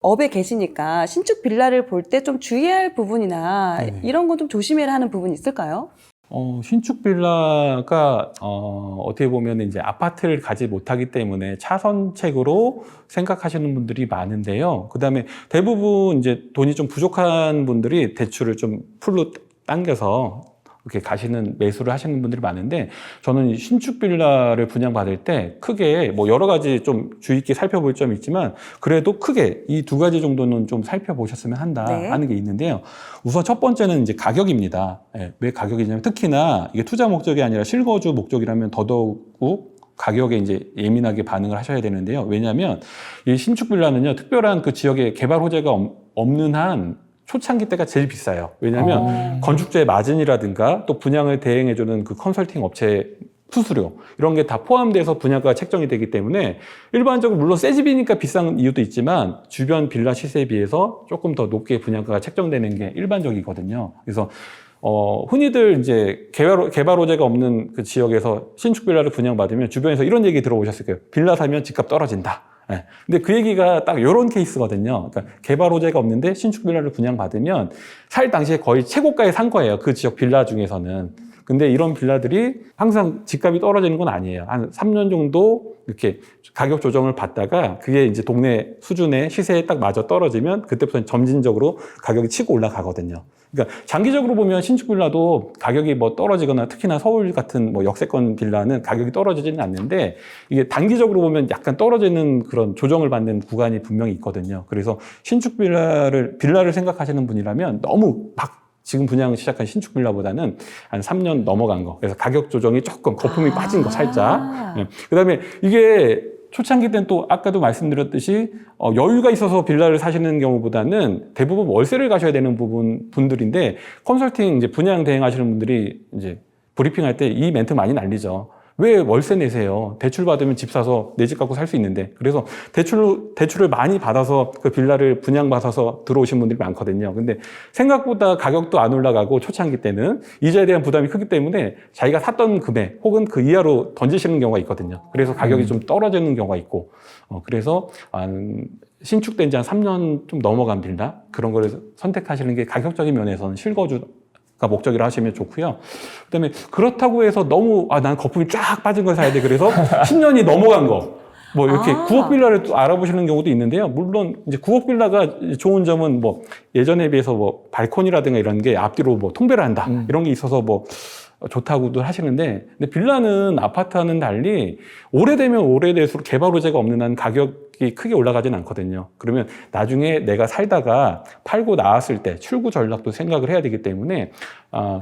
업에 계시니까 신축 빌라를 볼 때 좀 주의할 부분이나 네네. 이런 건 좀 조심해야 하는 부분이 있을까요? 신축 빌라가 어떻게 보면 이제 아파트를 가지 못하기 때문에 차선책으로 생각하시는 분들이 많은데요. 그다음에 대부분 이제 돈이 좀 부족한 분들이 대출을 좀 풀로 당겨서 이렇게 매수를 하시는 분들이 많은데, 저는 이 신축 빌라를 분양받을 때 크게 뭐 여러 가지 좀 주의 있게 살펴볼 점이 있지만, 그래도 크게 이 두 가지 정도는 좀 살펴보셨으면 한다 네. 하는 게 있는데요. 우선 첫 번째는 이제 가격입니다. 왜 가격이냐면, 특히나 이게 투자 목적이 아니라 실거주 목적이라면 더더욱 가격에 이제 예민하게 반응을 하셔야 되는데요. 왜냐하면 이 신축 빌라는요, 특별한 그 지역에 개발 호재가 없는 한 초창기 때가 제일 비싸요. 왜냐하면 건축주의 마진이라든가 또 분양을 대행해주는 그 컨설팅 업체 수수료, 이런 게 다 포함돼서 분양가가 책정이 되기 때문에, 일반적으로 물론 새 집이니까 비싼 이유도 있지만 주변 빌라 시세에 비해서 조금 더 높게 분양가가 책정되는 게 일반적이거든요. 그래서 흔히들 이제 개발 호재가 없는 그 지역에서 신축 빌라를 분양받으면 주변에서 이런 얘기 들어보셨을 거예요. 빌라 사면 집값 떨어진다. 네. 근데 그 얘기가 딱 이런 케이스거든요. 그러니까 개발 호재가 없는데 신축 빌라를 분양받으면 살 당시에 거의 최고가에 산 거예요. 그 지역 빌라 중에서는. 근데 이런 빌라들이 항상 집값이 떨어지는 건 아니에요. 한 3년 정도 이렇게 가격 조정을 받다가 그게 이제 동네 수준의 시세에 딱 맞아 떨어지면 그때부터 점진적으로 가격이 치고 올라가거든요. 그러니까 장기적으로 보면 신축 빌라도 가격이 뭐 떨어지거나, 특히나 서울 같은 뭐 역세권 빌라는 가격이 떨어지지는 않는데, 이게 단기적으로 보면 약간 떨어지는 그런 조정을 받는 구간이 분명히 있거든요. 그래서 신축 빌라를 생각하시는 분이라면 너무 지금 분양 시작한 신축 빌라보다는 한 3년 넘어간 거, 그래서 가격 조정이 조금 거품이 빠진 거 살짝. 그다음에 이게 초창기 때는 또 아까도 말씀드렸듯이 여유가 있어서 빌라를 사시는 경우보다는 대부분 월세를 가셔야 되는 분들인데, 컨설팅 이제 분양 대행하시는 분들이 이제 브리핑할 때 이 멘트 많이 날리죠. 왜 월세 내세요? 대출 받으면 집 사서 내 집 갖고 살 수 있는데. 그래서 대출을 많이 받아서 그 빌라를 분양받아서 들어오신 분들이 많거든요. 근데 생각보다 가격도 안 올라가고 초창기 때는 이자에 대한 부담이 크기 때문에 자기가 샀던 금액 혹은 그 이하로 던지시는 경우가 있거든요. 그래서 가격이 좀 떨어지는 경우가 있고, 그래서 신축된 지 한 3년 좀 넘어간 빌라, 그런 거를 선택하시는 게 가격적인 면에서는 실거주 가 목적이라 하시면 좋고요. 그다음에 그렇다고 해서 너무 난 거품이 쫙 빠진 걸 사야 돼, 그래서 10년이 넘어간 거, 뭐 이렇게 9억 빌라를 또 알아보시는 경우도 있는데요. 물론 이제 9억 빌라가 좋은 점은 뭐 예전에 비해서 뭐 발코니라든가 이런 게 앞뒤로 뭐 통배를 한다, 이런 게 있어서 뭐 좋다고도 하시는데, 근데 빌라는 아파트와는 달리 오래되면 오래될수록 개발 호재가 없는 한 가격이 크게 올라가진 않거든요. 그러면 나중에 내가 살다가 팔고 나왔을 때 출구 전략도 생각을 해야 되기 때문에,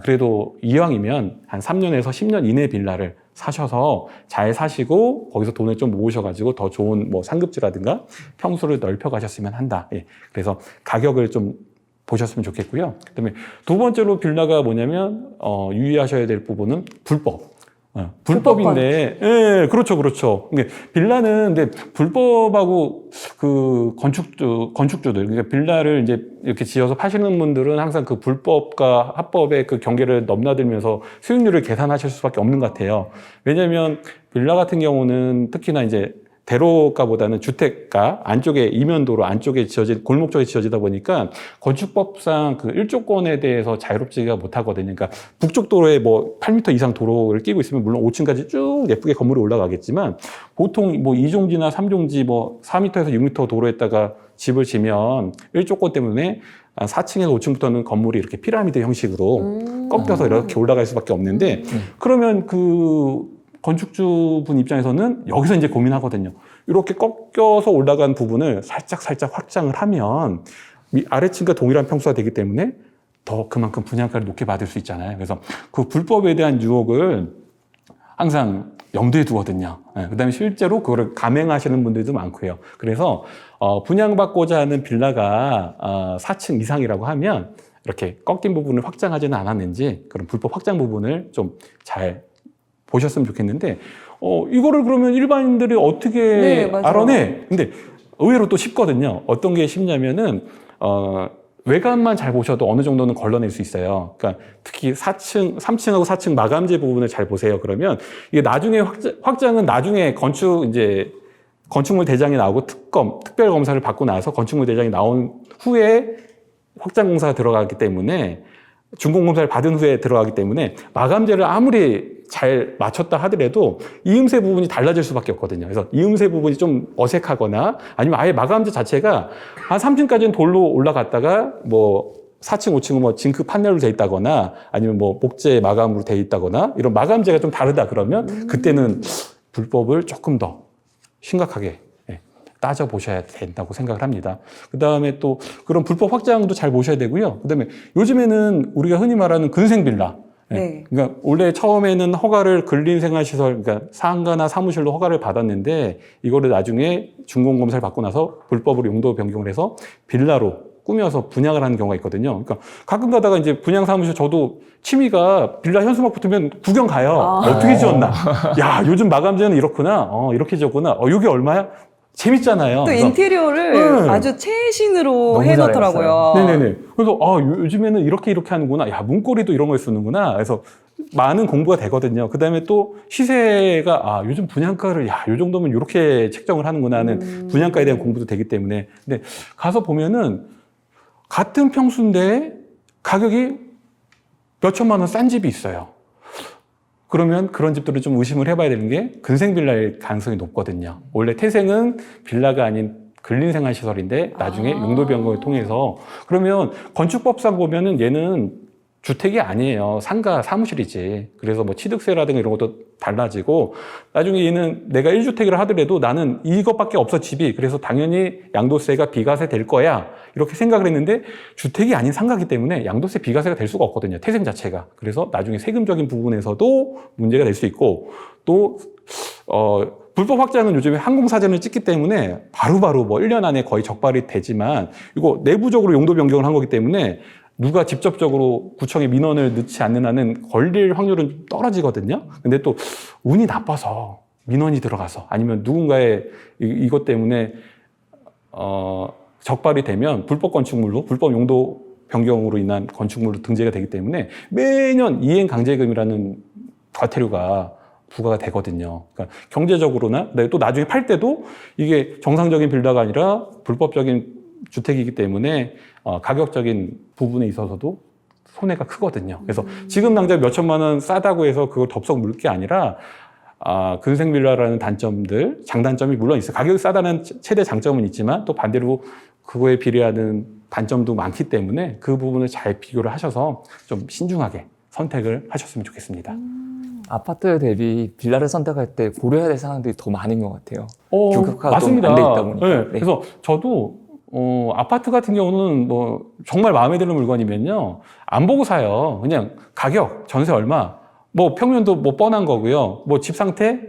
그래도 이왕이면 한 3년에서 10년 이내 빌라를 사셔서 잘 사시고 거기서 돈을 좀 모으셔가지고 더 좋은 뭐 상급지라든가 평수를 넓혀 가셨으면 한다. 그래서 가격을 좀 보셨으면 좋겠고요. 그다음에 두 번째로 빌라가 뭐냐면 유의하셔야 될 부분은 불법. 불법인데, 예, 그렇죠. 근데 빌라는 근데 불법하고 그 건축주들, 그러니까 빌라를 이제 이렇게 지어서 파시는 분들은 항상 그 불법과 합법의 그 경계를 넘나들면서 수익률을 계산하실 수밖에 없는 것 같아요. 왜냐하면 빌라 같은 경우는 특히나 이제 대로가보다는 주택가 안쪽에, 이면도로 안쪽에 골목 쪽에 지어지다 보니까 건축법상 그 일조권에 대해서 자유롭지가 못하거든요. 그러니까 북쪽 도로에 뭐 8m 이상 도로를 끼고 있으면 물론 5층까지 쭉 예쁘게 건물이 올라가겠지만, 보통 뭐 2종지나 3종지 뭐 4m에서 6m 도로에다가 집을 지면 일조권 때문에 4층에서 5층부터는 건물이 이렇게 피라미드 형식으로 꺾여서 이렇게 올라갈 수밖에 없는데, 그러면 그 건축주분 입장에서는 여기서 이제 고민하거든요. 이렇게 꺾여서 올라간 부분을 살짝 확장을 하면 아래층과 동일한 평수가 되기 때문에 더 그만큼 분양가를 높게 받을 수 있잖아요. 그래서 그 불법에 대한 유혹을 항상 염두에 두거든요. 그다음에 실제로 그거를 감행하시는 분들도 많고요. 그래서 분양받고자 하는 빌라가 4층 이상이라고 하면 이렇게 꺾인 부분을 확장하지는 않았는지, 그런 불법 확장 부분을 좀 잘 보셨으면 좋겠는데, 이거를 그러면 일반인들이 어떻게 알아내? 근데 의외로 또 쉽거든요. 어떤 게 쉽냐면은, 외관만 잘 보셔도 어느 정도는 걸러낼 수 있어요. 그러니까 특히 3층하고 4층 마감재 부분을 잘 보세요. 그러면 이게 나중에 확장은 나중에 건축 이제 건축물 대장이 나오고 특별 검사를 받고 나서 건축물 대장이 나온 후에 확장 공사가 들어가기 때문에 준공검사를 받은 후에 들어가기 때문에 마감재를 아무리 잘 맞췄다 하더라도 이음새 부분이 달라질 수밖에 없거든요. 그래서 이음새 부분이 좀 어색하거나 아니면 아예 마감재 자체가 한 3층까지는 돌로 올라갔다가 뭐 4층, 5층은 뭐 징크 판넬로 돼 있다거나 아니면 뭐 목재 마감으로 돼 있다거나 이런 마감재가 좀 다르다 그러면 그때는 불법을 조금 더 심각하게 따져보셔야 된다고 생각을 합니다. 그 다음에 또 그런 불법 확장도 잘 보셔야 되고요. 그 다음에 요즘에는 우리가 흔히 말하는 근생빌라. 네. 그러니까 원래 처음에는 허가를 근린생활시설, 그러니까 상가나 사무실로 허가를 받았는데 이거를 나중에 준공검사를 받고 나서 불법으로 용도 변경을 해서 빌라로 꾸며서 분양을 하는 경우가 있거든요. 그러니까 가끔 가다가 이제 분양 사무실 저도 취미가 빌라 현수막 붙으면 구경 가요. 어떻게 지었나? 야, 요즘 마감재는 이렇구나. 이렇게 지었구나. 이게 얼마야? 재밌잖아요. 또 그래서, 인테리어를 아주 최신으로 해놓더라고요. 네네네. 그래서 요즘에는 이렇게 하는구나. 야, 문고리도 이런 걸 쓰는구나. 그래서 많은 공부가 되거든요. 그 다음에 또 시세가 요즘 분양가를 요 정도면 이렇게 책정을 하는구나 하는 분양가에 대한 공부도 되기 때문에. 근데 가서 보면은 같은 평수인데 가격이 몇 천만 원 싼 집이 있어요. 그러면 그런 집들을 좀 의심을 해봐야 되는 게 근생 빌라일 가능성이 높거든요. 원래 태생은 빌라가 아닌 근린생활시설인데 나중에 용도 변경을 통해서 그러면 건축법상 보면은 얘는 주택이 아니에요. 상가 사무실이지. 그래서 뭐 취득세라든가 이런 것도 달라지고 나중에 얘는 내가 1주택이라 하더라도 나는 이것밖에 없어 집이. 그래서 당연히 양도세가 비과세 될 거야. 이렇게 생각을 했는데 주택이 아닌 상가이기 때문에 양도세 비과세가 될 수가 없거든요. 태생 자체가. 그래서 나중에 세금적인 부분에서도 문제가 될 수 있고 또 불법 확장은 요즘에 항공사진을 찍기 때문에 바로바로 뭐 1년 안에 거의 적발이 되지만 이거 내부적으로 용도 변경을 한 거기 때문에 누가 직접적으로 구청에 민원을 넣지 않는 한은 걸릴 확률은 좀 떨어지거든요. 근데 또 운이 나빠서 민원이 들어가서 아니면 누군가의 이것 때문에 적발이 되면 불법 건축물로 불법 용도 변경으로 인한 건축물로 등재가 되기 때문에 매년 이행 강제금이라는 과태료가 부과가 되거든요. 그러니까 경제적으로나 또 나중에 팔 때도 이게 정상적인 빌라가 아니라 불법적인 주택이기 때문에 가격적인 부분에 있어서도 손해가 크거든요. 그래서 지금 당장 몇 천만 원 싸다고 해서 그걸 덥석 물 게 아니라 근생 빌라라는 단점들, 장단점이 물론 있어요. 가격이 싸다는 최대 장점은 있지만 또 반대로 그거에 비례하는 단점도 많기 때문에 그 부분을 잘 비교를 하셔서 좀 신중하게 선택을 하셨으면 좋겠습니다. 아파트 대비 빌라를 선택할 때 고려해야 될 사항들이 더 많은 것 같아요. 맞습니다. 안 돼 있다 보니까. 네. 그래서 저도 아파트 같은 경우는 뭐 정말 마음에 드는 물건이면요 안 보고 사요. 그냥 가격, 전세 얼마, 뭐 평면도 뭐 뻔한 거고요. 뭐 집 상태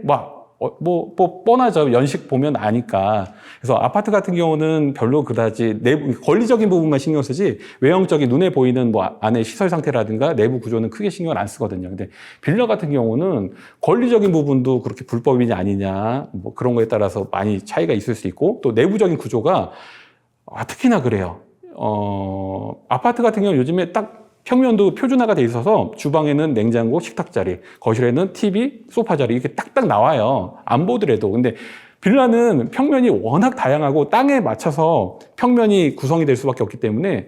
뭐 뻔하죠. 연식 보면 아니까. 그래서 아파트 같은 경우는 별로 그다지 내부 권리적인 부분만 신경 쓰지 외형적인 눈에 보이는 뭐 안에 시설 상태라든가 내부 구조는 크게 신경을 안 쓰거든요. 근데 빌라 같은 경우는 권리적인 부분도 그렇게 불법이냐 아니냐 뭐 그런 거에 따라서 많이 차이가 있을 수 있고 또 내부적인 구조가 특히나 그래요. 아파트 같은 경우 요즘에 딱 평면도 표준화가 돼 있어서 주방에는 냉장고, 식탁 자리, 거실에는 TV, 소파 자리 이렇게 딱딱 나와요. 안 보더라도. 근데 빌라는 평면이 워낙 다양하고 땅에 맞춰서 평면이 구성이 될 수밖에 없기 때문에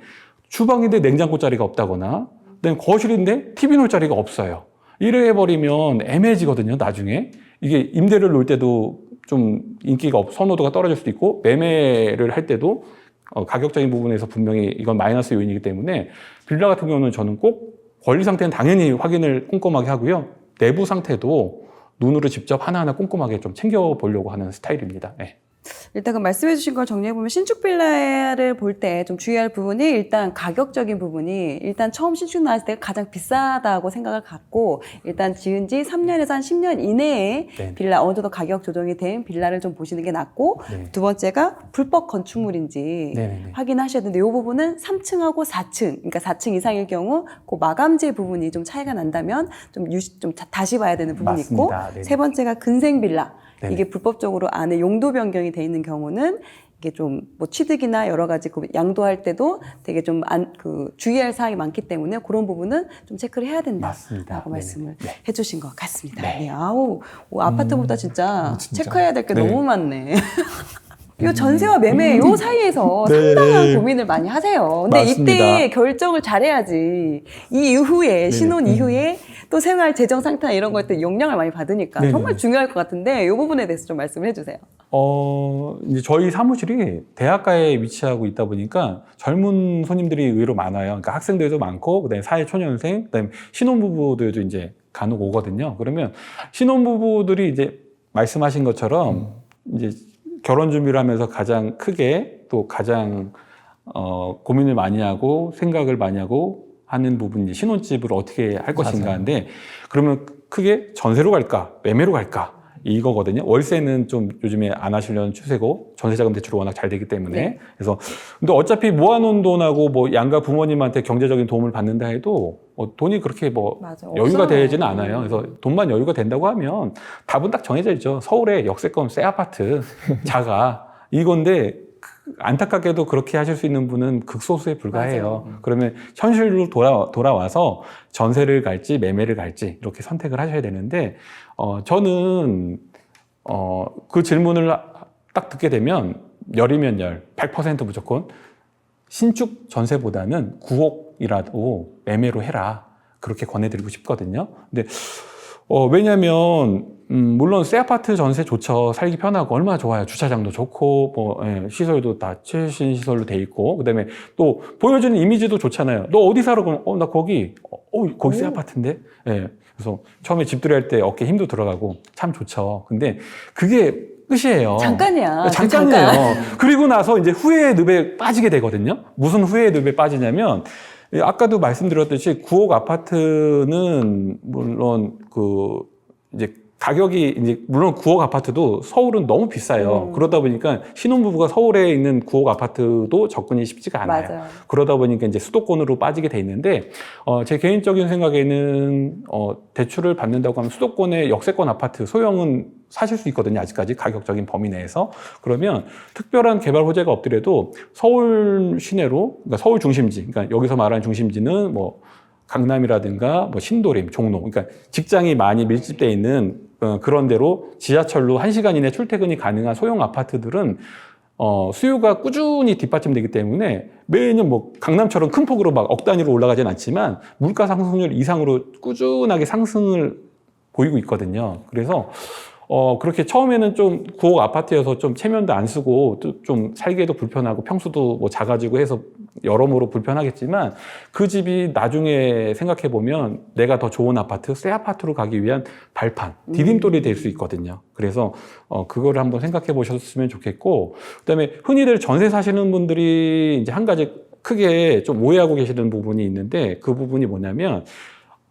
주방인데 냉장고 자리가 없다거나 그다음에 거실인데 TV 놓을 자리가 없어요. 이래 해버리면 애매해지거든요. 나중에. 이게 임대료를 놓을 때도 좀 인기가 선호도가 떨어질 수도 있고 매매를 할 때도 가격적인 부분에서 분명히 이건 마이너스 요인이기 때문에 빌라 같은 경우는 저는 꼭 권리 상태는 당연히 확인을 꼼꼼하게 하고요. 내부 상태도 눈으로 직접 하나하나 꼼꼼하게 좀 챙겨보려고 하는 스타일입니다. 네. 일단 그 말씀해 주신 걸 정리해보면 신축 빌라를 볼 때 좀 주의할 부분이 일단 가격적인 부분이 일단 처음 신축 나왔을 때 가장 비싸다고 생각을 갖고 일단 지은 지 3년에서 한 10년 이내에 네. 빌라 어느 정도 가격 조정이 된 빌라를 좀 보시는 게 낫고 네. 두 번째가 불법 건축물인지 네네네. 확인하셔야 되는데 이 부분은 3층하고 4층 그러니까 4층 이상일 경우 그 마감재 부분이 좀 차이가 난다면 좀 다시 봐야 되는 부분이 맞습니다. 있고 네네. 세 번째가 근생 빌라 네네. 이게 불법적으로 안에 용도 변경이 돼 있는 경우는 이게 좀 뭐 취득이나 여러 가지 그 양도할 때도 되게 좀 주의할 사항이 많기 때문에 그런 부분은 좀 체크를 해야 된다라고 맞습니다. 말씀을 네네. 해주신 것 같습니다. 네. 네. 아우 아파트보다 진짜, 진짜. 체크해야 될 게 네. 너무 많네. 이 전세와 매매 요 사이에서 네. 상당한 고민을 많이 하세요. 근데 맞습니다. 이때 결정을 잘해야지 이 이후에 신혼 이후에 또 생활 재정 상태나 이런 거에 또 영향을 많이 받으니까 네네. 정말 중요할 것 같은데 이 부분에 대해서 좀 말씀을 해주세요. 이제 저희 사무실이 대학가에 위치하고 있다 보니까 젊은 손님들이 의외로 많아요. 그러니까 학생들도 많고, 그다음에 사회초년생, 그다음에 신혼부부들도 이제 간혹 오거든요. 그러면 신혼부부들이 이제 말씀하신 것처럼 이제 결혼 준비를 하면서 가장 크게 또 가장 고민을 많이 하고 생각을 많이 하고 하는 부분이 신혼집을 어떻게 할 것인가인데, 그러면 크게 전세로 갈까 매매로 갈까 이거거든요. 월세는 좀 요즘에 안 하시려는 추세고 전세자금 대출이 워낙 잘 되기 때문에. 네. 그래서 근데 어차피 모아놓은 돈하고 뭐 양가 부모님한테 경제적인 도움을 받는다 해도 돈이 그렇게 뭐 맞아, 여유가 없어요. 되지는 않아요. 그래서 돈만 여유가 된다고 하면 답은 딱 정해져 있죠. 서울에 역세권 새 아파트 자가 이건데, 안타깝게도 그렇게 하실 수 있는 분은 극소수에 불과해요. 맞아요. 그러면 현실로 돌아와서 전세를 갈지 매매를 갈지 이렇게 선택을 하셔야 되는데, 저는 그 질문을 딱 듣게 되면 열이면 100% 무조건 신축 전세보다는 9억이라도 매매로 해라, 그렇게 권해드리고 싶거든요. 근데 왜냐면 물론 새 아파트 전세 좋죠. 살기 편하고 얼마나 좋아요. 주차장도 좋고 뭐 시설도 다 최신 시설로 돼 있고, 그다음에 또 보여주는 이미지도 좋잖아요. 너 어디 살아? 그럼 나 거기 거기 새 아파트인데. 그래서 처음에 집들이 할 때 어깨 힘도 들어가고 참 좋죠. 근데 그게 끝이에요. 잠깐이야. 잠깐이에요. 잠깐. 그리고 나서 이제 후회의 늪에 빠지게 되거든요. 무슨 후회의 늪에 빠지냐면, 아까도 말씀드렸듯이 9억 아파트는 물론 이제 가격이 이제 물론 9억 아파트도 서울은 너무 비싸요. 그러다 보니까 신혼부부가 서울에 있는 9억 아파트도 접근이 쉽지가 않아요. 맞아요. 그러다 보니까 이제 수도권으로 빠지게 돼 있는데, 제 개인적인 생각에는 대출을 받는다고 하면 수도권의 역세권 아파트 소형은 사실 수 있거든요. 아직까지 가격적인 범위 내에서. 그러면 특별한 개발 호재가 없더라도 서울 시내로, 그러니까 서울 중심지, 그러니까 여기서 말하는 중심지는 뭐 강남이라든가 뭐 신도림, 종로, 그러니까 직장이 많이 밀집돼 있는 그런 데로 지하철로 1시간 이내 출퇴근이 가능한 소형 아파트들은 수요가 꾸준히 뒷받침되기 때문에 매년 뭐 강남처럼 큰 폭으로 막 억 단위로 올라가진 않지만 물가 상승률 이상으로 꾸준하게 상승을 보이고 있거든요. 그래서 그렇게 처음에는 좀 9억 아파트여서 좀 체면도 안 쓰고 또 좀 살기에도 불편하고 평수도 뭐 작아지고 해서 여러모로 불편하겠지만, 그 집이 나중에 생각해 보면 내가 더 좋은 아파트, 새 아파트로 가기 위한 발판, 디딤돌이 될 수 있거든요. 그래서 그거를 한번 생각해 보셨으면 좋겠고, 그다음에 흔히들 전세 사시는 분들이 이제 한 가지 크게 좀 오해하고 계시는 부분이 있는데, 그 부분이 뭐냐면,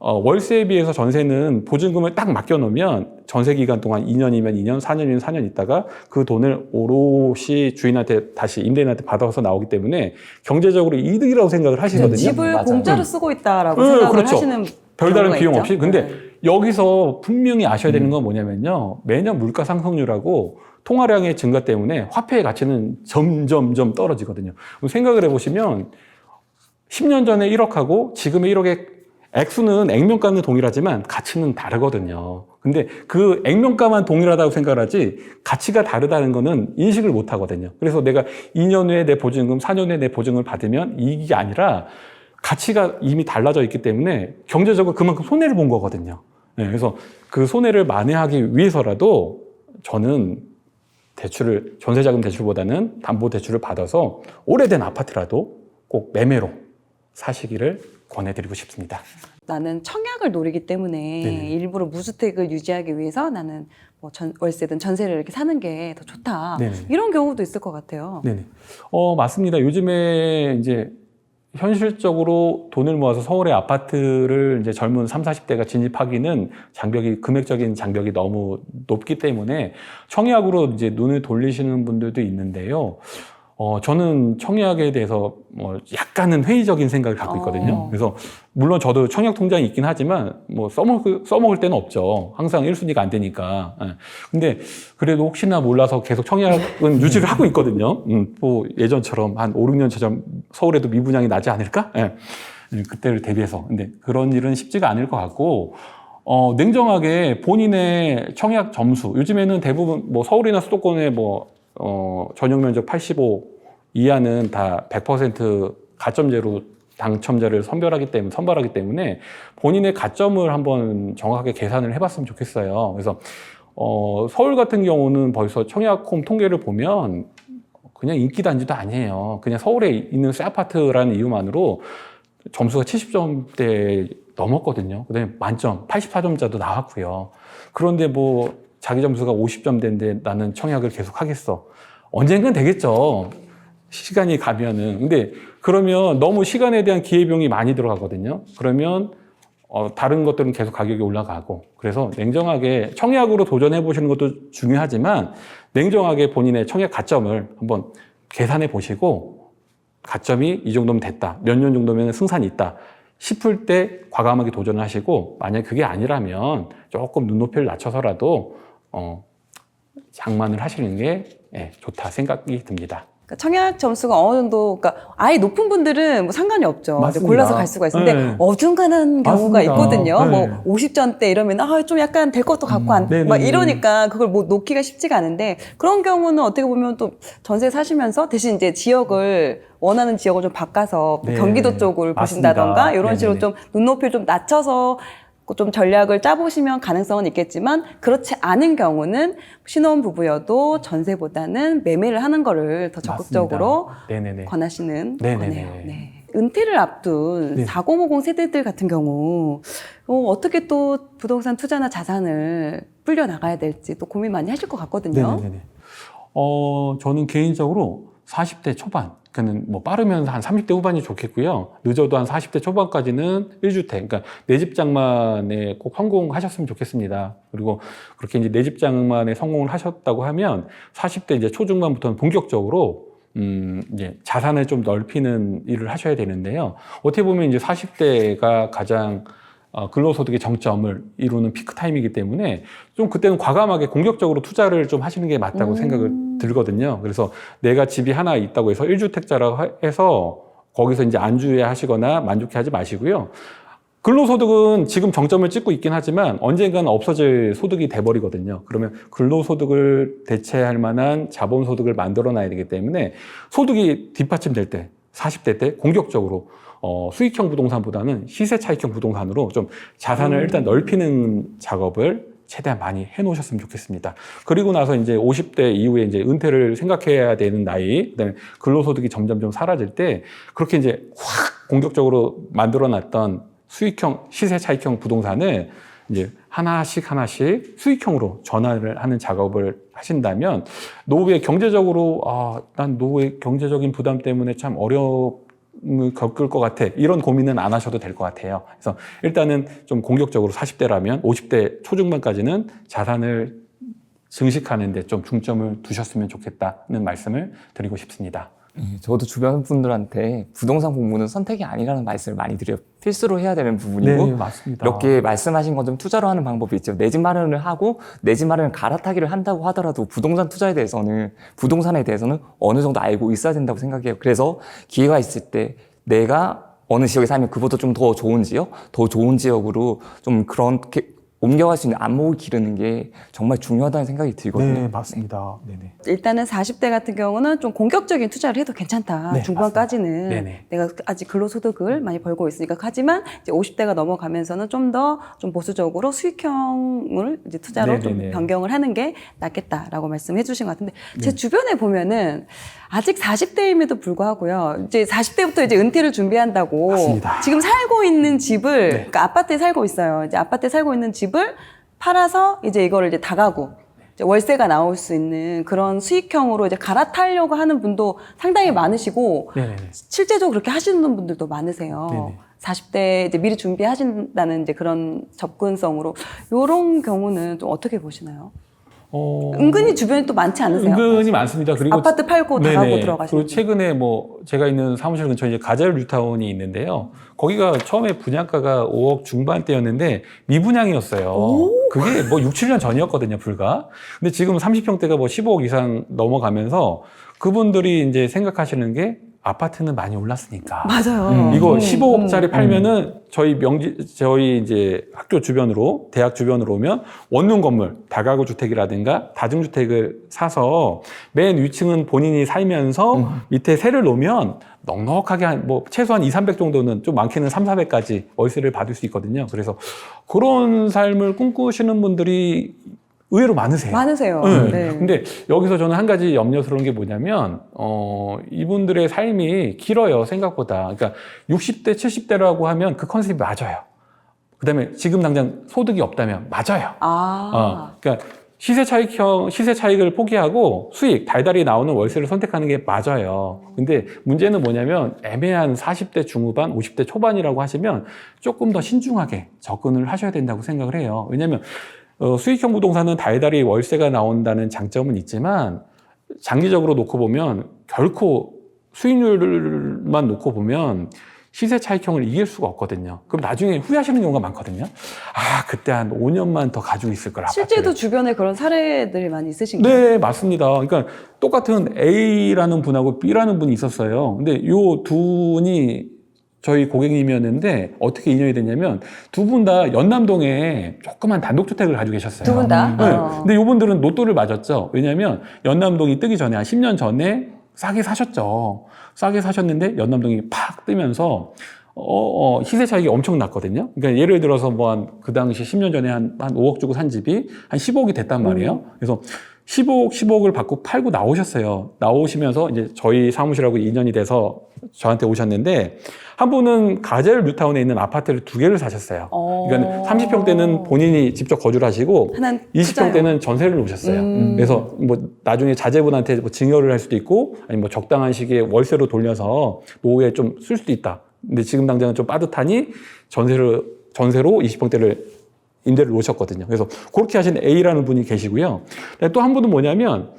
월세에 비해서 전세는 보증금을 딱 맡겨놓으면 전세 기간 동안 2년이면 2년, 4년이면 4년 있다가 그 돈을 오롯이 주인한테 다시 임대인한테 받아서 나오기 때문에 경제적으로 이득이라고 생각을 하시거든요. 집을 맞아요. 공짜로 쓰고 있다라고 생각을 그렇죠. 하시는 별다른 경우가 비용 있죠. 없이. 근데 네. 여기서 분명히 아셔야 되는 건 뭐냐면요. 매년 물가 상승률하고 통화량의 증가 때문에 화폐의 가치는 점점점 떨어지거든요. 생각을 해보시면 10년 전에 1억하고 지금의 1억의 액수는 액면가는 동일하지만 가치는 다르거든요. 근데 그 액면가만 동일하다고 생각하지 가치가 다르다는 거는 인식을 못 하거든요. 그래서 내가 2년 후에 내 보증금, 4년 후에 내 보증을 받으면 이익이 아니라 가치가 이미 달라져 있기 때문에 경제적으로 그만큼 손해를 본 거거든요. 그래서 그 손해를 만회하기 위해서라도 저는 전세자금 대출보다는 담보대출을 받아서 오래된 아파트라도 꼭 매매로 사시기를 권해드리고 싶습니다. 나는 청약을 노리기 때문에 네네. 일부러 무주택을 유지하기 위해서 나는 뭐 월세든 전세를 이렇게 사는 게 더 좋다. 네네. 이런 경우도 있을 것 같아요. 네네. 맞습니다. 요즘에 이제 현실적으로 돈을 모아서 서울의 아파트를 이제 젊은 30, 40대가 진입하기는 금액적인 장벽이 너무 높기 때문에 청약으로 이제 눈을 돌리시는 분들도 있는데요. 저는 청약에 대해서 뭐 약간은 회의적인 생각을 갖고 있거든요. 그래서 물론 저도 청약 통장이 있긴 하지만 뭐 써먹을 때는 없죠. 항상 1순위가 안 되니까. 예. 근데 그래도 혹시나 몰라서 계속 청약은 유지를 하고 있거든요. 뭐 예전처럼 한 5, 6년 전처럼 서울에도 미분양이 나지 않을까? 예. 그때를 대비해서. 근데 그런 일은 쉽지가 않을 것 같고, 냉정하게 본인의 청약 점수, 요즘에는 대부분 뭐 서울이나 수도권에 전용 면적 85 이하는 다 100% 가점제로 당첨자를 선발하기 때문에 본인의 가점을 한번 정확하게 계산을 해봤으면 좋겠어요. 그래서, 서울 같은 경우는 벌써 청약홈 통계를 보면 그냥 인기 단지도 아니에요. 그냥 서울에 있는 새 아파트라는 이유만으로 점수가 70점대 넘었거든요. 그다음에 만점 84점자도 나왔고요. 그런데 뭐 자기 점수가 50점대인데 나는 청약을 계속 하겠어. 언젠간 되겠죠. 시간이 가면은. 근데 그러면 너무 시간에 대한 기회비용이 많이 들어가거든요. 그러면 다른 것들은 계속 가격이 올라가고. 그래서 냉정하게 청약으로 도전해 보시는 것도 중요하지만 냉정하게 본인의 청약 가점을 한번 계산해 보시고 가점이 이 정도면 됐다. 몇 년 정도면 승산이 있다. 싶을 때 과감하게 도전을 하시고 만약 그게 아니라면 조금 눈높이를 낮춰서라도 장만을 하시는 게 좋다 생각이 듭니다. 청약 점수가 어느 정도, 그러니까 아예 높은 분들은 뭐 상관이 없죠. 이제 맞습니다. 골라서 갈 수가 있는데 네. 어중간한 경우가 맞습니다. 있거든요. 네. 뭐 50점대 이러면 좀 약간 될 것도 같고 막 이러니까 그걸 뭐 놓기가 쉽지가 않은데 그런 경우는 어떻게 보면 또 전세 사시면서 대신 이제 지역을 원하는 지역을 좀 바꿔서 네. 경기도 쪽을 맞습니다. 보신다던가 이런 식으로 네네네. 좀 눈높이를 좀 낮춰서 좀 전략을 짜보시면 가능성은 있겠지만 그렇지 않은 경우는 신혼부부여도 전세보다는 매매를 하는 거를 더 적극적으로 네네네. 권하시는 네네네. 거네요. 네. 은퇴를 앞둔 네. 4050 세대들 같은 경우 어떻게 또 부동산 투자나 자산을 불려 나가야 될지 또 고민 많이 하실 것 같거든요. 네네네. 저는 개인적으로 40대 초반, 그러니까 뭐 빠르면 한 30대 후반이 좋겠고요. 늦어도 한 40대 초반까지는 1주택, 그러니까 내 집 장만에 꼭 성공하셨으면 좋겠습니다. 그리고 그렇게 이제 내 집 장만에 성공을 하셨다고 하면 40대 이제 초중반부터는 본격적으로 이제 자산을 좀 넓히는 일을 하셔야 되는데요. 어떻게 보면 이제 40대가 가장 근로소득의 정점을 이루는 피크 타임이기 때문에 좀 그때는 과감하게 공격적으로 투자를 좀 하시는 게 맞다고 생각을 들거든요. 그래서 내가 집이 하나 있다고 해서 1주택자라고 해서 거기서 이제 안주해 하시거나 만족해 하지 마시고요. 근로소득은 지금 정점을 찍고 있긴 하지만 언젠가는 없어질 소득이 돼버리거든요. 그러면 근로소득을 대체할 만한 자본소득을 만들어 놔야 되기 때문에 소득이 뒷받침될 때 40대 때 공격적으로 수익형 부동산보다는 시세 차익형 부동산으로 좀 자산을 일단 넓히는 작업을 최대한 많이 해 놓으셨으면 좋겠습니다. 그리고 나서 이제 50대 이후에 이제 은퇴를 생각해야 되는 나이, 그다음에 근로소득이 점점 좀 사라질 때 그렇게 이제 확 공격적으로 만들어 놨던 수익형 시세 차익형 부동산을 이제 하나씩 수익형으로 전환을 하는 작업을 하신다면 노후에 경제적으로 난 노후의 경제적인 부담 때문에 참 어려움을 겪을 것 같아. 이런 고민은 안 하셔도 될 것 같아요. 그래서 일단은 좀 공격적으로 40대라면 50대 초중반까지는 자산을 증식하는 데 좀 중점을 두셨으면 좋겠다는 말씀을 드리고 싶습니다. 저도 주변 분들한테 부동산 공부는 선택이 아니라는 말씀을 많이 드려요. 필수로 해야 되는 부분이고 네, 맞습니다. 이렇게 말씀하신 것처럼 투자로 하는 방법이 있죠. 내 집 마련을 하고 내 집 마련을 갈아타기를 한다고 하더라도 부동산에 대해서는 어느 정도 알고 있어야 된다고 생각해요. 그래서 기회가 있을 때 내가 어느 지역에 살면 그보다 좀 더 좋은 지역으로 좀 그렇게 옮겨갈 수 있는 안목을 기르는 게 정말 중요하다는 생각이 들거든요. 네, 맞습니다. 네네. 일단은 40대 같은 경우는 좀 공격적인 투자를 해도 괜찮다. 네, 중반까지는 네네. 내가 아직 근로소득을 많이 벌고 있으니까. 하지만 이제 50대가 넘어가면서는 좀 더 좀 보수적으로 수익형을 이제 투자로 좀 네네네. 변경을 하는 게 낫겠다라고 말씀해 주신 것 같은데 제 주변에 보면은 아직 40대임에도 불구하고요. 이제 40대부터 이제 은퇴를 준비한다고 맞습니다. 지금 살고 있는 집을 그러니까 아파트에 살고 있어요. 이제 아파트에 살고 있는 집을 팔아서 이제 이거를 이제 다가구 월세가 나올 수 있는 그런 수익형으로 이제 갈아타려고 하는 분도 상당히 많으시고 네네네. 실제적으로 그렇게 하시는 분들도 많으세요. 네네. 40대 이제 미리 준비하신다는 이제 그런 접근성으로 이런 경우는 좀 어떻게 보시나요? 은근히 주변에 또 많지 않으세요? 은근히 많습니다. 그리고 아파트 팔고 다 하고 네네. 들어가시는 그리고 최근에 뭐 제가 있는 사무실 근처에 이제 가젤 뉴타운이 있는데요. 거기가 처음에 분양가가 5억 중반대였는데 미분양이었어요. 그게 뭐 6, 7년 전이었거든요, 불과. 근데 지금 30평대가 뭐 15억 이상 넘어가면서 그분들이 이제 생각하시는 게 아파트는 많이 올랐으니까. 맞아요. 이거 15억짜리 팔면은 저희 이제 학교 주변으로, 대학 주변으로 오면 원룸 건물, 다가구 주택이라든가 다중주택을 사서 맨 위층은 본인이 살면서 밑에 세를 놓으면 넉넉하게 뭐 최소한 2, 300 정도는 좀 많게는 3, 400까지 월세를 받을 수 있거든요. 그래서 그런 삶을 꿈꾸시는 분들이 의외로 많으세요. 많으세요. 네. 네. 근데 여기서 저는 한 가지 염려스러운 게 뭐냐면, 이분들의 삶이 길어요, 생각보다. 그러니까 60대, 70대라고 하면 그 컨셉이 맞아요. 그 다음에 지금 당장 소득이 없다면 맞아요. 그러니까 시세 차익을 포기하고 수익, 달달이 나오는 월세를 선택하는 게 맞아요. 근데 문제는 뭐냐면 애매한 40대 중후반, 50대 초반이라고 하시면 조금 더 신중하게 접근을 하셔야 된다고 생각을 해요. 왜냐면 수익형 부동산은 달달이 월세가 나온다는 장점은 있지만 장기적으로 놓고 보면 결코 수익률만 놓고 보면 시세 차익형을 이길 수가 없거든요. 그럼 나중에 후회하시는 경우가 많거든요. 아, 그때 한 5년만 더 가지고 있을 거라. 실제도 주변에 그런 사례들이 많이 있으신가요? 네, 맞습니다. 그러니까 똑같은 A라는 분하고 B라는 분이 있었어요. 근데 요 두 분이 저희 고객님이었는데 어떻게 인연이 됐냐면 두 분 다 연남동에 조그만 단독주택을 가지고 계셨어요. 두 분 다? 네. 근데 이분들은 로또를 맞았죠. 왜냐하면 연남동이 뜨기 전에 한 10년 전에 싸게 사셨죠. 싸게 사셨는데 연남동이 팍 뜨면서 시세 차익이 엄청 났거든요. 그러니까 예를 들어서 뭐 그 당시 10년 전에 한 5억 주고 산 집이 한 10억이 됐단 말이에요. 그래서 10억을 받고 팔고 나오셨어요. 나오시면서 이제 저희 사무실하고 인연이 돼서 저한테 오셨는데 한 분은 가젤 뉴타운에 있는 아파트를 2개를 사셨어요. 그러니까 30평대는 본인이 직접 거주를 하시고 20평대는 전세를 놓으셨어요. 그래서 뭐 나중에 자제분한테 뭐 증여를 할 수도 있고 아니면 뭐 적당한 시기에 월세로 돌려서 노후에 좀 쓸 수도 있다. 근데 지금 당장은 좀 빠듯하니 전세로 20평대를 임대를 놓으셨거든요. 그래서 그렇게 하신 A라는 분이 계시고요. 또 한 분은 뭐냐면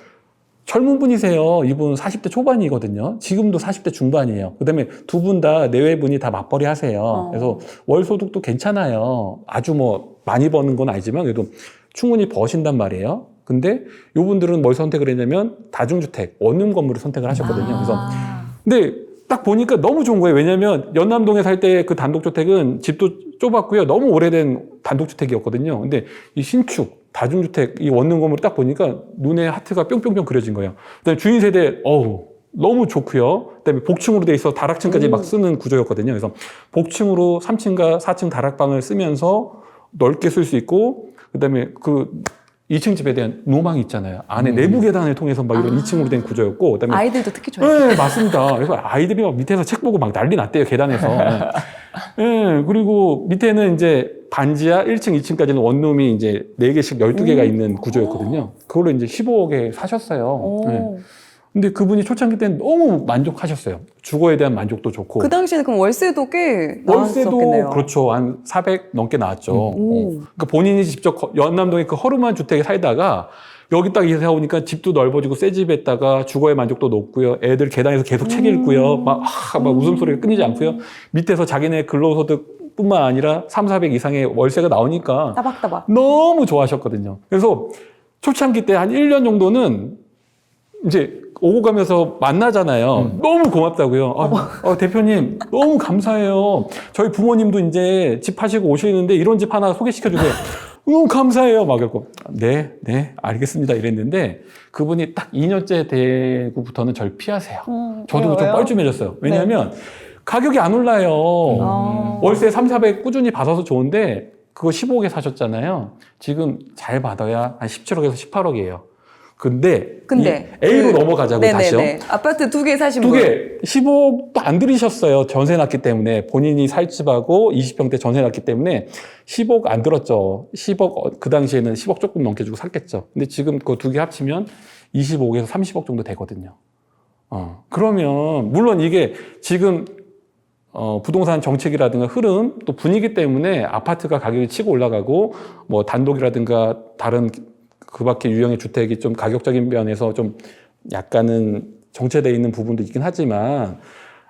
젊은 분이세요. 이분 40대 초반이거든요. 지금도 40대 중반이에요. 그 다음에 두 분 다 내외분이 다 맞벌이 하세요. 그래서 월 소득도 괜찮아요. 아주 뭐 많이 버는 건 아니지만 그래도 충분히 버신단 말이에요. 근데 이분들은 뭘 선택을 했냐면 다중주택, 원룸 건물을 선택을 하셨거든요. 그래서 근데 딱 보니까 너무 좋은 거예요. 왜냐면 연남동에 살 때 그 단독주택은 집도 좁았고요. 너무 오래된 단독주택이었거든요. 근데 이 신축, 다중주택, 이 원룸 건물을 딱 보니까 눈에 하트가 뿅뿅뿅 그려진 거예요. 그다음에 주인 세대, 너무 좋고요. 그다음에 복층으로 돼 있어 다락층까지 막 쓰는 구조였거든요. 그래서 복층으로 3층과 4층 다락방을 쓰면서 넓게 쓸 수 있고, 그다음에 그 2층 집에 대한 로망이 있잖아요. 안에 내부 계단을 통해서 막 이런 2층으로 된 구조였고, 그다음에 아이들도 특히 좋아해요. 네, 맞습니다. 그래서 아이들이 막 밑에서 책 보고 막 난리 났대요, 계단에서. 네, 그리고 밑에는 이제 반지하 1층, 2층까지는 원룸이 이제 4개씩 12개가 있는 구조였거든요. 그걸로 이제 15억에 사셨어요. 네. 근데 그분이 초창기 때는 너무 만족하셨어요. 주거에 대한 만족도 좋고. 그 당시에는 그럼 월세도 꽤 월세도 나왔었겠네요. 그렇죠. 한 400 넘게 나왔죠. 그러니까 본인이 직접 연남동의 그 허름한 주택에 살다가 여기 딱 이사 오니까 집도 넓어지고 새 집에다가 주거의 만족도 높고요. 애들 계단에서 계속 책 읽고요. 막 웃음소리가 끊이지 않고요. 밑에서 자기네 근로소득 뿐만 아니라 3, 400 이상의 월세가 나오니까 따박따박. 너무 좋아하셨거든요. 그래서 초창기 때 한 1년 정도는 이제 오고 가면서 만나잖아요. 너무 고맙다고요. 대표님 너무 감사해요. 저희 부모님도 이제 집 하시고 오시는데 이런 집 하나 소개시켜 주세요. 너무 감사해요. 막 이러고 네, 알겠습니다. 이랬는데 그분이 딱 2년째 되고부터는 절 피하세요. 저도 좀 왜요? 뻘쭘해졌어요. 왜냐하면 가격이 안 올라요. 월세 3, 400 꾸준히 받아서 좋은데 그거 15억에 사셨잖아요. 지금 잘 받아야 한 17억에서 18억이에요. 근데 A로 넘어가자고 다시요. 아파트 2개 사신 2개 15억도 안 들이셨어요. 전세 났기 때문에 본인이 살 집하고 20평대 전세 났기 때문에 10억 안 들었죠. 10억 그 당시에는 10억 조금 넘게 주고 샀겠죠. 근데 지금 그 2개 합치면 25억에서 30억 정도 되거든요. 그러면 물론 이게 지금 부동산 정책이라든가 흐름 또 분위기 때문에 아파트가 가격이 치고 올라가고 뭐 단독이라든가 다른 그 밖에 유형의 주택이 좀 가격적인 면에서 좀 약간은 정체되어 있는 부분도 있긴 하지만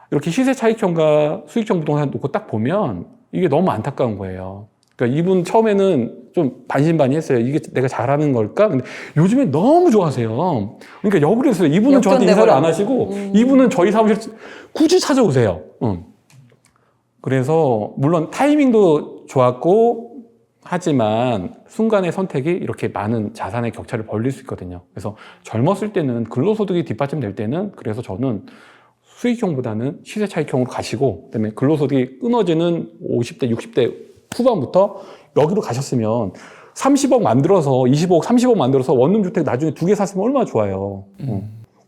이렇게 시세 차익형과 수익형 부동산 놓고 딱 보면 이게 너무 안타까운 거예요. 그러니까 이분 처음에는 좀 반신반의했어요. 이게 내가 잘하는 걸까? 근데 요즘에 너무 좋아하세요. 그러니까 역으로 이분은 저한테 인사를 안 하시고 이분은 저희 사무실 굳이 찾아오세요. 그래서 물론 타이밍도 좋았고 하지만 순간의 선택이 이렇게 많은 자산의 격차를 벌릴 수 있거든요. 그래서 젊었을 때는 근로소득이 뒷받침될 때는 그래서 저는 수익형보다는 시세 차익형으로 가시고 그다음에 근로소득이 끊어지는 50대, 60대 후반부터 여기로 가셨으면 30억 만들어서 25억, 30억 만들어서 원룸 주택 나중에 2개 샀으면 얼마나 좋아요.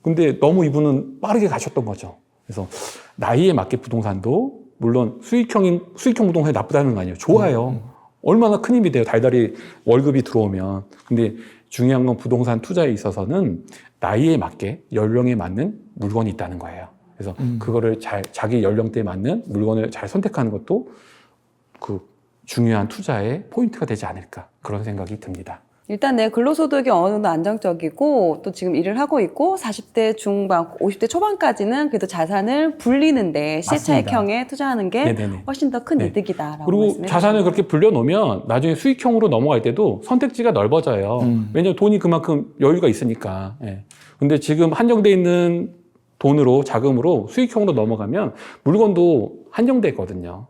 근데 너무 이분은 빠르게 가셨던 거죠. 그래서 나이에 맞게 부동산도 물론 수익형 부동산이 나쁘다는 거 아니에요. 좋아요. 얼마나 큰 힘이 돼요. 달달이 월급이 들어오면. 근데 중요한 건 부동산 투자에 있어서는 나이에 맞게 연령에 맞는 물건이 있다는 거예요. 그래서 그거를 자기 연령대에 맞는 물건을 잘 선택하는 것도 그 중요한 투자의 포인트가 되지 않을까 그런 생각이 듭니다. 일단 내 근로소득이 어느 정도 안정적이고 또 지금 일을 하고 있고 40대 중반, 50대 초반까지는 그래도 자산을 불리는데 시차익형에 투자하는 게 네네네. 훨씬 더 큰 네. 이득이다라고 그리고 말씀해 자산을 주셨네요. 그렇게 불려놓으면 나중에 수익형으로 넘어갈 때도 선택지가 넓어져요. 왜냐하면 돈이 그만큼 여유가 있으니까. 예. 근데 지금 한정돼 있는 돈으로 자금으로 수익형으로 넘어가면 물건도 한정돼 있거든요.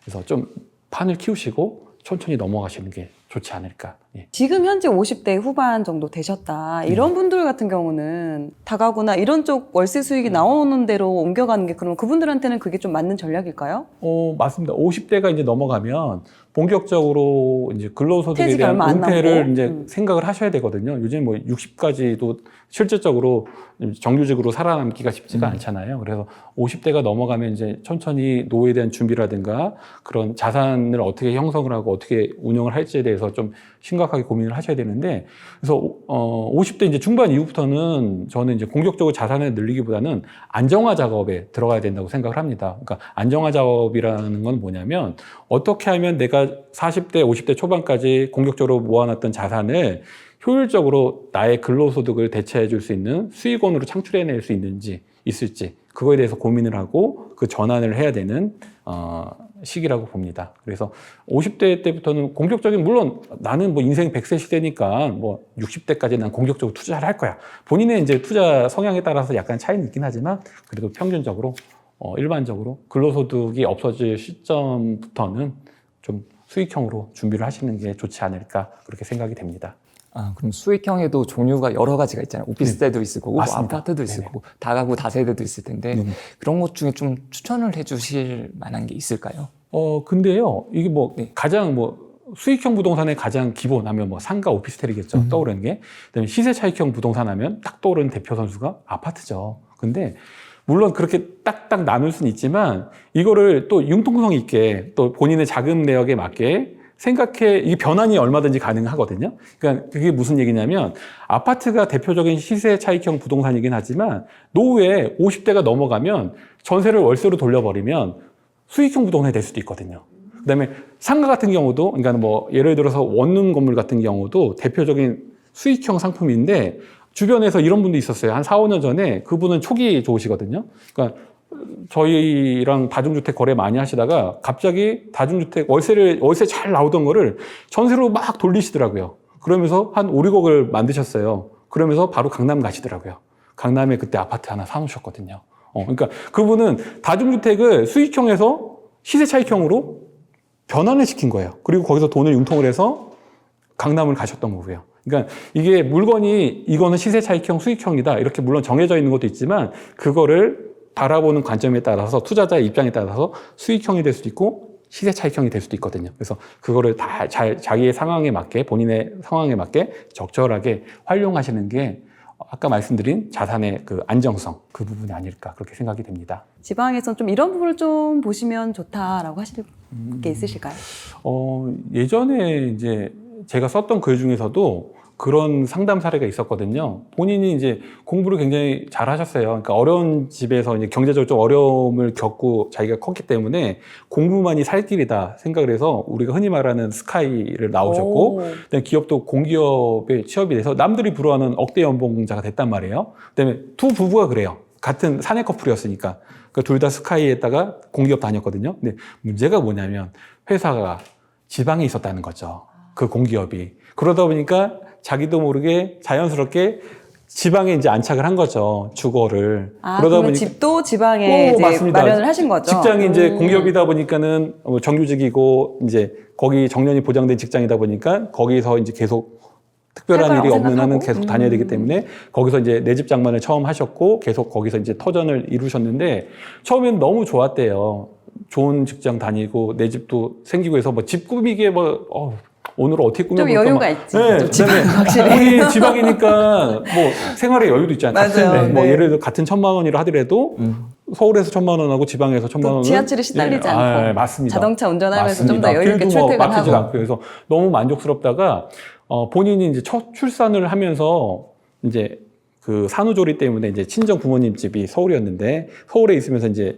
그래서 좀 판을 키우시고 천천히 넘어가시는 게 좋지 않을까. 예. 지금 현재 50대 후반 정도 되셨다. 이런 분들 같은 경우는 다가구나 이런 쪽 월세 수익이 나오는 대로 옮겨가는 게 그러면 그분들한테는 그게 좀 맞는 전략일까요? 맞습니다. 50대가 이제 넘어가면 본격적으로 이제 근로소득에 퇴직이 대한 얼마 안 은퇴를 남고. 이제 생각을 하셔야 되거든요. 요즘 뭐 60까지도 실질적으로 정규직으로 살아남기가 쉽지가 않잖아요. 그래서 50대가 넘어가면 이제 천천히 노후에 대한 준비라든가 그런 자산을 어떻게 형성을 하고 어떻게 운영을 할지에 대해서 좀 심각하게 고민을 하셔야 되는데, 그래서 50대 이제 중반 이후부터는 저는 이제 공격적으로 자산을 늘리기보다는 안정화 작업에 들어가야 된다고 생각을 합니다. 그러니까 안정화 작업이라는 건 뭐냐면 어떻게 하면 내가 40대, 50대 초반까지 공격적으로 모아놨던 자산을 효율적으로 나의 근로소득을 대체해 줄 수 있는 수익원으로 창출해낼 수 있을지 그거에 대해서 고민을 하고 그 전환을 해야 되는 시기라고 봅니다. 그래서 50대 때부터는 공격적인, 물론 나는 뭐 인생 100세 시대니까 뭐 60대까지 난 공격적으로 투자를 할 거야. 본인의 이제 투자 성향에 따라서 약간 차이는 있긴 하지만 그래도 평균적으로 일반적으로 근로소득이 없어질 시점부터는 좀 수익형으로 준비를 하시는 게 좋지 않을까 그렇게 생각이 됩니다. 그럼 수익형에도 종류가 여러 가지가 있잖아요. 오피스텔도 있을 거고, 뭐 맞습니다. 아파트도 있을 거고, 다가구 다세대도 있을 텐데 그런 것 중에 좀 추천을 해주실 만한 게 있을까요? 근데요, 이게 뭐 가장 수익형 부동산의 가장 기본 하면 뭐 상가 오피스텔이겠죠. 떠오르는 게. 그다음에 시세 차익형 부동산 하면 딱 떠오르는 대표 선수가 아파트죠. 근데 물론 그렇게 딱딱 나눌 수는 있지만 이거를 또 융통성 있게 또 본인의 자금 내역에 맞게 생각해, 이게 변환이 얼마든지 가능하거든요. 그러니까 그게 무슨 얘기냐면 아파트가 대표적인 시세 차익형 부동산이긴 하지만 노후에 50대가 넘어가면 전세를 월세로 돌려버리면 수익형 부동산이 될 수도 있거든요. 그다음에 상가 같은 경우도, 그러니까 뭐 예를 들어서 원룸 건물 같은 경우도 대표적인 수익형 상품인데 주변에서 이런 분도 있었어요. 한 4, 5년 전에 그분은 촉이 좋으시거든요. 그러니까 저희랑 다중주택 거래 많이 하시다가 갑자기 다중주택 월세 잘 나오던 거를 전세로 막 돌리시더라고요. 그러면서 한 5, 6억을 만드셨어요. 그러면서 바로 강남 가시더라고요. 강남에 그때 아파트 하나 사놓으셨거든요. 그러니까 그분은 다중주택을 수익형에서 시세 차익형으로 변환을 시킨 거예요. 그리고 거기서 돈을 융통을 해서 강남을 가셨던 거고요. 그러니까 이게 물건이 이거는 시세 차익형, 수익형이다 이렇게 물론 정해져 있는 것도 있지만 그거를 바라보는 관점에 따라서 투자자의 입장에 따라서 수익형이 될 수도 있고 시세 차익형이 될 수도 있거든요. 그래서 그거를 다 잘 자기의 상황에 맞게, 본인의 상황에 맞게 적절하게 활용하시는 게 아까 말씀드린 자산의 그 안정성, 그 부분이 아닐까 그렇게 생각이 됩니다. 지방에서는 좀 이런 부분을 좀 보시면 좋다라고 하실 게 있으실까요? 예전에 이제 제가 썼던 글 중에서도 그런 상담 사례가 있었거든요. 본인이 이제 공부를 굉장히 잘 하셨어요. 그러니까 어려운 집에서 이제 경제적으로 좀 어려움을 겪고 자기가 컸기 때문에 공부만이 살 길이다 생각을 해서 우리가 흔히 말하는 스카이를 나오셨고, 그다음에 기업도 공기업에 취업이 돼서 남들이 부러워하는 억대 연봉자가 됐단 말이에요. 그다음에 두 부부가 그래요. 같은 사내 커플이었으니까. 그러니까 둘 다 스카이에다가 공기업 다녔거든요. 근데 문제가 뭐냐면 회사가 지방에 있었다는 거죠. 그 공기업이. 그러다 보니까 자기도 모르게 자연스럽게 지방에 이제 안착을 한 거죠. 주거를. 그러다 보니까 집도 지방에 이제 맞습니다. 마련을 하신 거죠. 직장이 이제 공기업이다 보니까는 정규직이고 이제 거기 정년이 보장된 직장이다 보니까 거기서 이제 계속 특별한 일이 없는 한은 계속 다녀야 되기 때문에 거기서 이제 내 집 장만을 처음 하셨고 계속 거기서 이제 터전을 이루셨는데 처음엔 너무 좋았대요. 좋은 직장 다니고 내 집도 생기고 해서 뭐 집 꾸미기에 오늘 어떻게 꾸며볼까? 좀 여유가 있지. 네, 좀 지방 확실히. 우리 지방이니까 뭐 생활의 여유도 있잖아요. 맞아요. 같은 뭐 네. 예를 들어 같은 1,000만 원이라 하더라도 서울에서 1,000만 원하고 지방에서 1,000만 원은 지하철에 시달리지 않고 맞습니다. 자동차 운전하면서 좀 맞습니다. 더 여유 있게 길도 뭐 출퇴근하고. 막히지도 않고 그래서 너무 만족스럽다가 본인이 이제 첫 출산을 하면서 이제 그 산후조리 때문에 이제 친정 부모님 집이 서울이었는데 서울에 있으면서 이제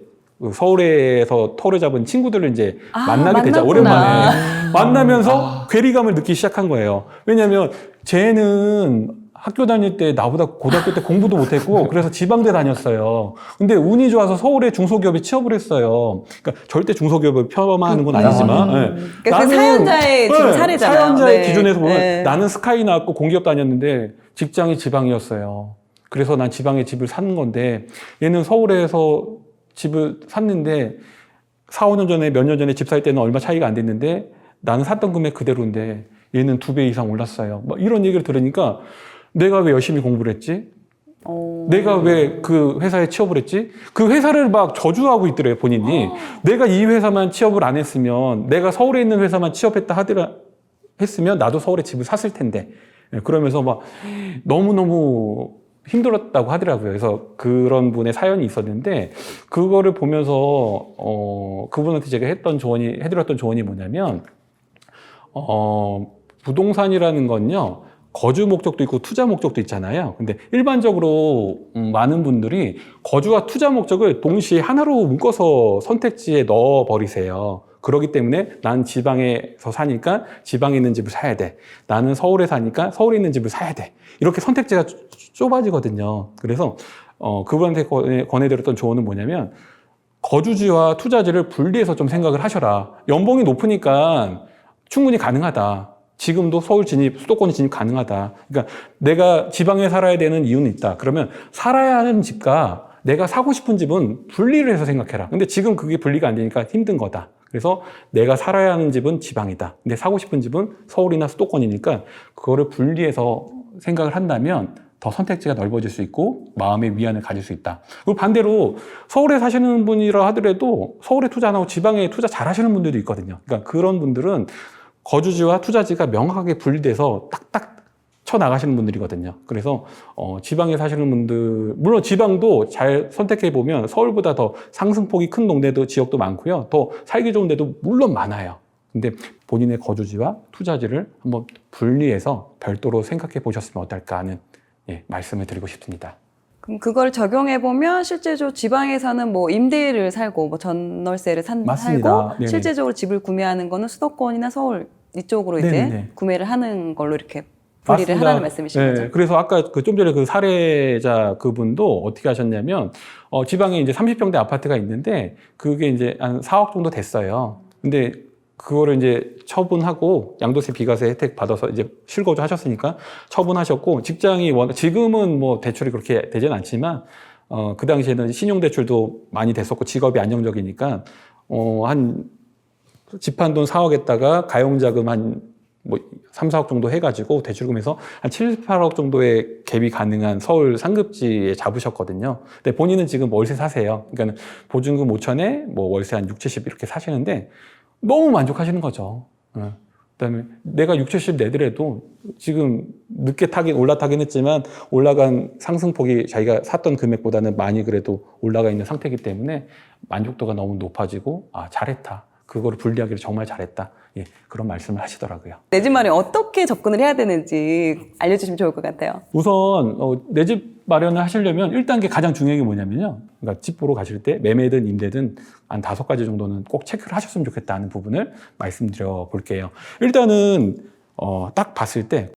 서울에서 터를 잡은 친구들을 이제 만나게 되자. 오랜만에 만나면서 괴리감을 느끼기 시작한 거예요. 왜냐하면 쟤는 학교 다닐 때 나보다 고등학교 때 공부도 못했고 그래서 지방대 다녔어요. 근데 운이 좋아서 서울의 중소기업에 취업을 했어요. 그러니까 절대 중소기업을 폄하하는 건 아니지만 그러니까 그 사연자의 지금 사례잖아요. 사연자의 네. 기준에서 보면 네. 나는 스카이 나왔고 공기업 다녔는데 직장이 지방이었어요. 그래서 난 지방에 집을 사는 건데 얘는 서울에서 집을 샀는데 4, 5년 전에 몇 년 전에 집 살 때는 얼마 차이가 안 됐는데 나는 샀던 금액 그대로인데 얘는 2배 이상 올랐어요. 막 이런 얘기를 들으니까 내가 왜 열심히 공부를 했지? 내가 왜 그 회사에 취업을 했지? 그 회사를 막 저주하고 있더래요, 본인이. 내가 이 회사만 취업을 안 했으면, 내가 서울에 있는 회사만 취업했다 했으면 나도 서울에 집을 샀을 텐데. 그러면서 막 너무너무 힘들었다고 하더라고요. 그래서 그런 분의 사연이 있었는데, 그거를 보면서, 그분한테 제가 해드렸던 조언이 뭐냐면, 부동산이라는 건요, 거주 목적도 있고 투자 목적도 있잖아요. 근데 일반적으로 많은 분들이 거주와 투자 목적을 동시에 하나로 묶어서 선택지에 넣어 버리세요. 그렇기 때문에 난 지방에서 사니까 지방에 있는 집을 사야 돼. 나는 서울에 사니까 서울에 있는 집을 사야 돼. 이렇게 선택지가 좁아지거든요. 그래서 그분한테 권해드렸던 조언은 뭐냐면 거주지와 투자지를 분리해서 좀 생각을 하셔라. 연봉이 높으니까 충분히 가능하다. 지금도 서울 진입, 수도권 진입 가능하다. 그러니까 내가 지방에 살아야 되는 이유는 있다. 그러면 살아야 하는 집과 내가 사고 싶은 집은 분리를 해서 생각해라. 근데 지금 그게 분리가 안 되니까 힘든 거다. 그래서 내가 살아야 하는 집은 지방이다. 근데 사고 싶은 집은 서울이나 수도권이니까 그거를 분리해서 생각을 한다면 더 선택지가 넓어질 수 있고 마음의 위안을 가질 수 있다. 그리고 반대로 서울에 사시는 분이라 하더라도 서울에 투자 안 하고 지방에 투자 잘 하시는 분들도 있거든요. 그러니까 그런 분들은 거주지와 투자지가 명확하게 분리돼서 딱딱 쳐 나가시는 분들이거든요. 그래서 지방에 사시는 분들, 물론 지방도 잘 선택해 보면 서울보다 더 상승폭이 큰 동네도 지역도 많고요. 더 살기 좋은 데도 물론 많아요. 근데 본인의 거주지와 투자지를 한번 분리해서 별도로 생각해 보셨으면 어떨까 하는 말씀을 드리고 싶습니다. 그럼 그걸 적용해 보면 실제로 지방에서는 뭐 임대를 살고 뭐 전월세를 맞습니다. 살고 네네. 실제적으로 집을 구매하는 거는 수도권이나 서울 이쪽으로 이제 네네네. 구매를 하는 걸로 이렇게 분리를 맞습니다. 하라는 말씀이신 거죠. 네, 그래서 아까 좀 전에 그 사례자 그분도 어떻게 하셨냐면 지방에 이제 30평대 아파트가 있는데 그게 이제 한 4억 정도 됐어요. 근데 그거를 이제 처분하고 양도세 비과세 혜택 받아서 이제 실거주 하셨으니까 처분하셨고 직장이 지금은 뭐 대출이 그렇게 되진 않지만 그 당시에는 신용대출도 많이 됐었고 직업이 안정적이니까 한 집한돈 4억에다가 가용자금 한 뭐 3, 4억 정도 해가지고 대출금에서 한 7, 8억 정도의 갭이 가능한 서울 상급지에 잡으셨거든요. 근데 본인은 지금 월세 사세요. 그러니까 보증금 5천에 뭐 월세 한 6, 70 이렇게 사시는데 너무 만족하시는 거죠. 그다음에 내가 6, 70 내더라도 지금 늦게 올라타긴 했지만 올라간 상승폭이 자기가 샀던 금액보다는 많이 그래도 올라가 있는 상태이기 때문에 만족도가 너무 높아지고 잘했다. 그거를 분리하기를 정말 잘했다. 예, 그런 말씀을 하시더라고요. 내 집 마련에 어떻게 접근을 해야 되는지 알려주시면 좋을 것 같아요. 우선 내 집 마련을 하시려면 1단계 가장 중요한 게 뭐냐면요. 그러니까 집 보러 가실 때 매매든 임대든 한 5가지 정도는 꼭 체크를 하셨으면 좋겠다는 부분을 말씀드려 볼게요. 일단은 딱 봤을 때